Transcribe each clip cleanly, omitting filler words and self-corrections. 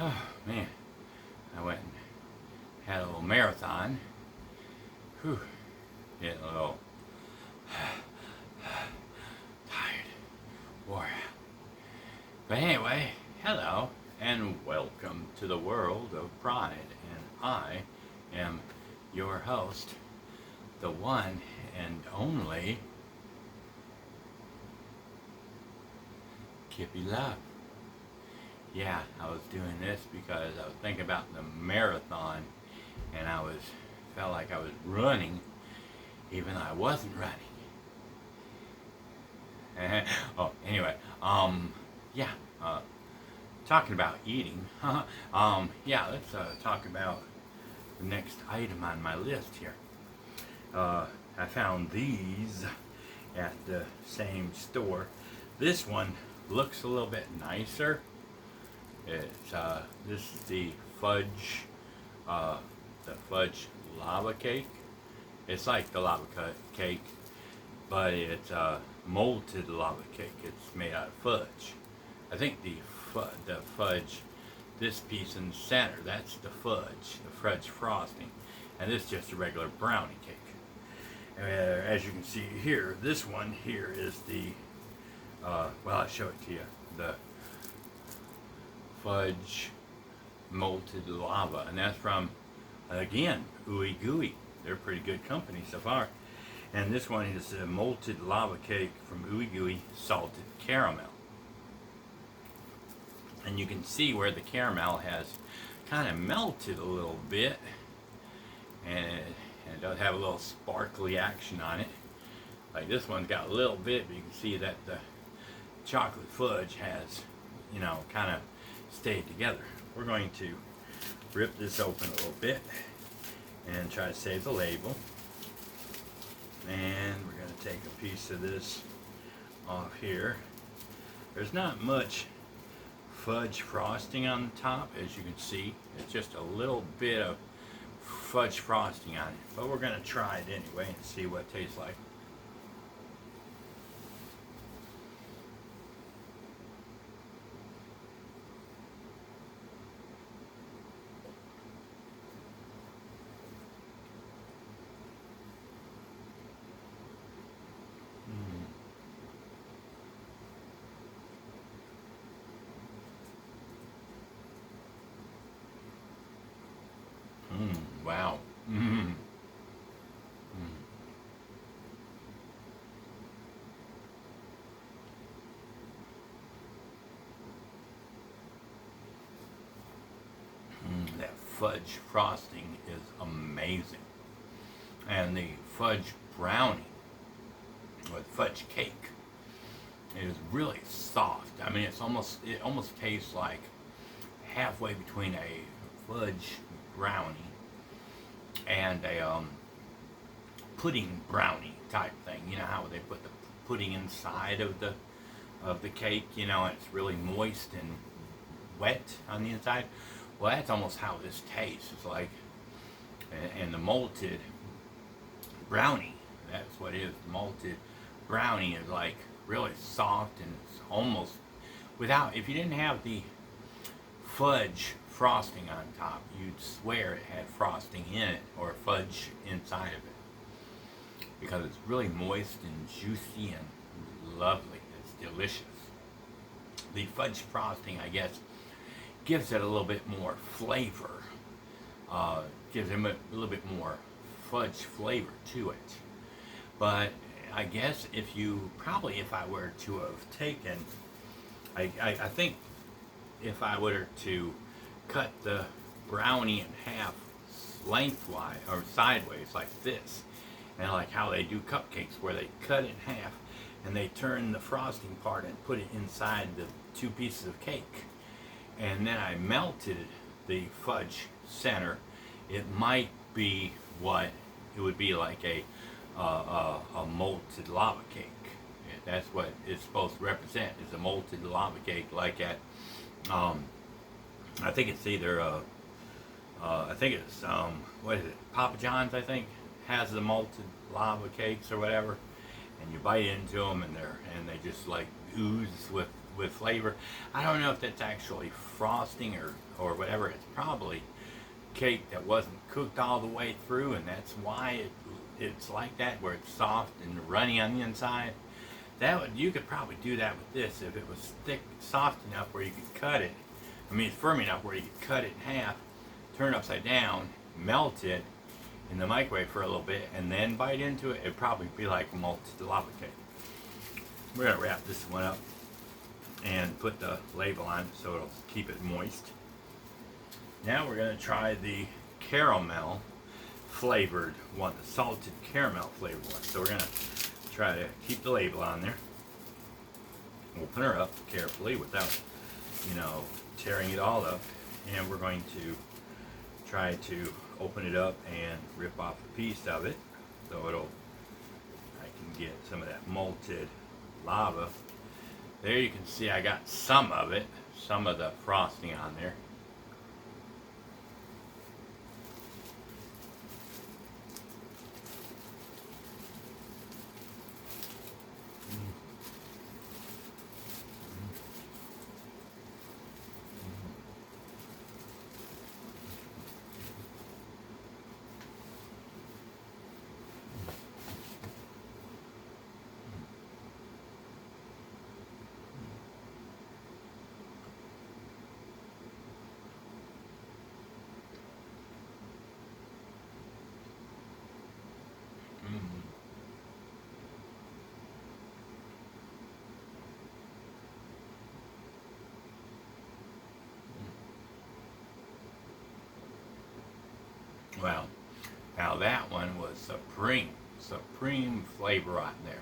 Oh man, I went and had a little marathon. Whew, getting a little tired, wore out. But anyway, hello and welcome to the world of pride. And I am your host, the one and only Kippy Love. Yeah, I was doing this because I was thinking about the marathon and felt like I was running even though I wasn't running. Oh, anyway, yeah, uh, talking about eating. Yeah, let's talk about the next item on my list here. I found these at the same store. This one looks a little bit nicer. This is uh, the fudge lava cake. It's like the cake, but it's malted lava cake. It's made out of fudge. I think the fudge, this piece in the center, that's the fudge frosting, and this is just a regular brownie cake. As you can see here, this one here is the well, I'll show it to you. The fudge malted lava, and that's from again Ooey Gooey. They're a pretty good company so far. And this one is a malted lava cake from Ooey Gooey salted caramel. And you can see where the caramel has kind of melted a little bit, and it does have a little sparkly action on it. Like this one's got a little bit, but you can see that the chocolate fudge has, kind of stayed together. We're going to rip this open a little bit and try to save the label. And we're going to take a piece of this off here. There's not much fudge frosting on the top, as you can see. It's just a little bit of fudge frosting on it. But we're going to try it anyway and see what it tastes like. Wow. Mm. That fudge frosting is amazing. And the fudge brownie, or fudge cake, is really soft. I mean, it almost tastes like halfway between a fudge brownie and a pudding brownie type thing. You know how they put the pudding inside of the cake, and it's really moist and wet on the inside. Well, that's almost how this tastes. It's like, and the malted brownie, that's what it is. The malted brownie is like really soft, and it's almost without, if you didn't have the fudge frosting on top, you'd swear it had frosting in it or fudge inside of it, because it's really moist and juicy and lovely. It's delicious. The fudge frosting, I guess, gives it a little bit more flavor, gives him a little bit more fudge flavor to it. But I guess if I were to have taken, I think if I were to cut the brownie in half lengthwise or sideways like this, and like how they do cupcakes where they cut it in half and they turn the frosting part and put it inside the two pieces of cake, and then I melted the fudge center, it might be what it would be like a malted lava cake. That's what it's supposed to represent, is a malted lava cake, like at I think it's either what is it, Papa John's, I think, has the malted lava cakes or whatever, and you bite into them and they just like ooze with with flavor. I don't know if that's actually frosting or whatever. It's probably cake that wasn't cooked all the way through, and that's why it's like that, where it's soft and runny on the inside. You could probably do that with this if it was thick, soft enough where you could cut it. I mean, it's firm enough where you could cut it in half, turn it upside down, melt it in the microwave for a little bit, and then bite into it. It'd probably be like a malted lava cake. We're gonna wrap this one up and put the label on it so it'll keep it moist. Now we're gonna try the caramel flavored one, the salted caramel flavored one. So we're gonna try to keep the label on there. Open her up carefully without, tearing it all up. And we're going to try to open it up and rip off a piece of it so I can get some of that molten lava. There you can see I got some of it, some of the frosting on there. Well, now that one was supreme flavor on there.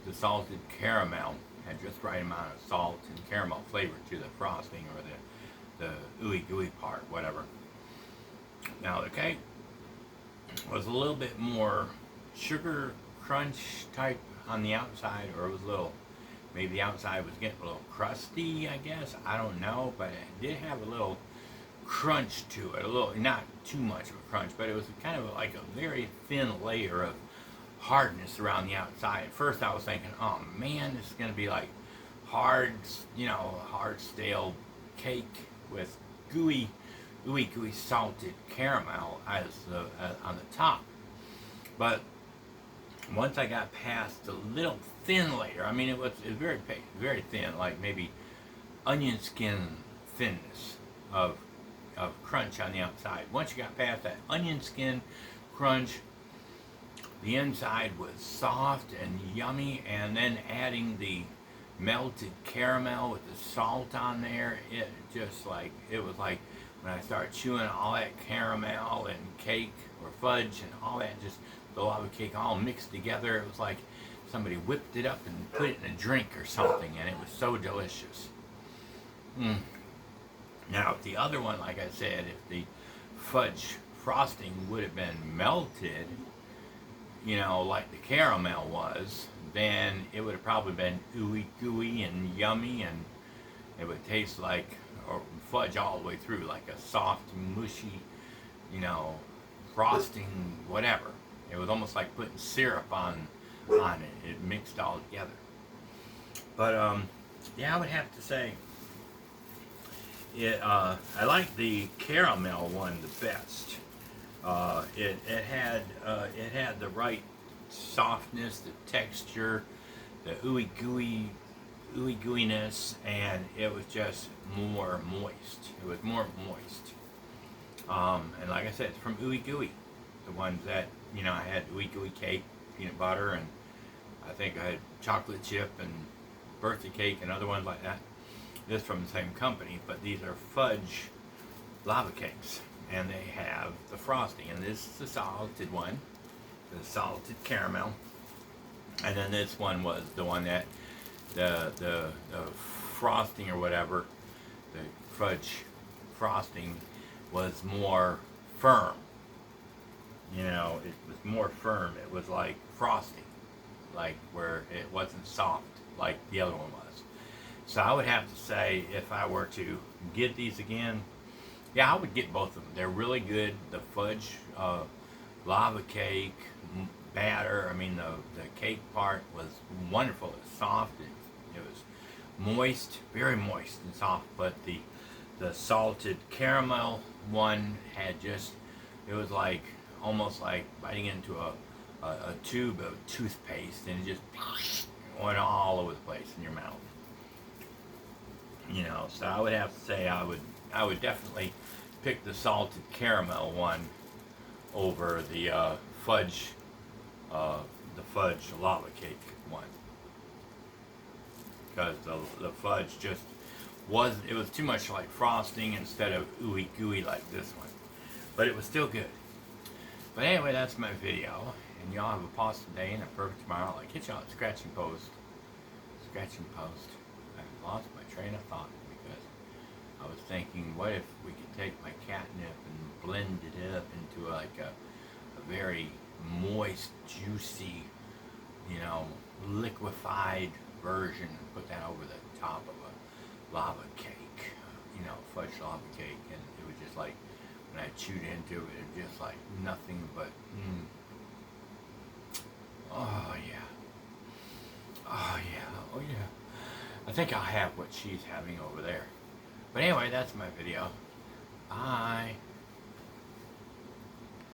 The salted caramel had just right amount of salt and caramel flavor to the frosting or the ooey gooey part, whatever. Now the cake was a little bit more sugar crunch type on the outside, or it was maybe the outside was getting a little crusty, I guess. I don't know, but it did have a little crunch to it, a little, not too much of a crunch, but it was kind of like a very thin layer of hardness around the outside. At first I was thinking, oh man, this is going to be like hard stale cake with ooey gooey salted caramel on the top. But once I got past the little thin layer, I mean it was very thin, like maybe onion skin thinness of crunch on the outside. Once you got past that onion skin crunch, the inside was soft and yummy, and then adding the melted caramel with the salt on there, it was like when I started chewing all that caramel and cake or fudge and all that, just the lava cake all mixed together. It was like somebody whipped it up and put it in a drink or something, and it was so delicious. Now, if the other one, like I said, if the fudge frosting would have been melted, like the caramel was, then it would have probably been ooey gooey and yummy, and it would taste like fudge all the way through, like a soft, mushy, frosting, whatever. It was almost like putting syrup on it. It mixed all together. But I would have to say, I like the caramel one the best. It had the right softness, the texture, the ooey gooiness, and it was just more moist. It was more moist. And like I said, it's from Ooey Gooey. The ones that, I had Ooey Gooey cake, peanut butter, and I think I had chocolate chip and birthday cake and other ones like that. This is from the same company, but these are fudge lava cakes, and they have the frosting, and this is the salted one, the salted caramel, and then this one was the one that the frosting or whatever, the fudge frosting was more firm. It was more firm. It was like frosting, like where it wasn't soft like the other one was. So I would have to say, if I were to get these again, I would get both of them. They're really good. The fudge lava cake batter, I mean the cake part was wonderful. It was soft. It was moist, very moist and soft. But the salted caramel one had just, it was like almost like biting into a tube of toothpaste, and it just went all over the place in your mouth. You know, so I would have to say I would definitely pick the salted caramel one over the fudge lava cake one, because the fudge just was, it was too much like frosting instead of ooey gooey like this one, but it was still good. But anyway, that's my video, and y'all have a positive day and a perfect tomorrow. Like, hit y'all at scratch and post. Scratch and post. I lost my train of thought because I was thinking, what if we could take my catnip and blend it up into like a very moist, juicy, you know, liquefied version, and put that over the top of a lava cake, you know, fudge lava cake, and it was just like, when I chewed into it, it was just like nothing but, oh yeah, oh yeah, oh yeah. I think I'll have what she's having over there. But anyway, that's my video. Bye.